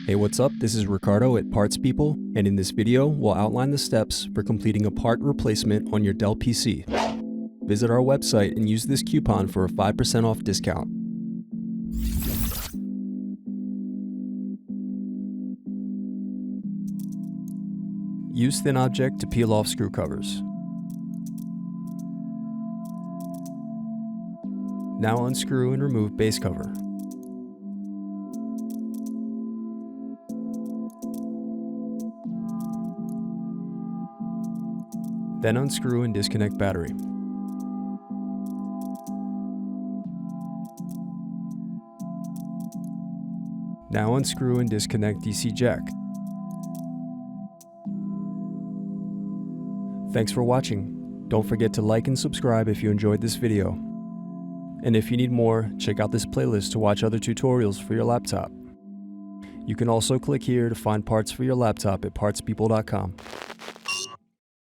Hey, what's up? This is Ricardo at Parts People, and in this video, we'll outline the steps for completing a part replacement on your Dell PC. Visit our website and use this coupon for a 5% off discount. Use thin object to peel off screw covers. Now unscrew and remove base cover. Then unscrew and disconnect battery. Now unscrew and disconnect DC jack. Thanks for watching. Don't forget to like and subscribe if you enjoyed this video. And if you need more, check out this playlist to watch other tutorials for your laptop. You can also click here to find parts for your laptop at partspeople.com.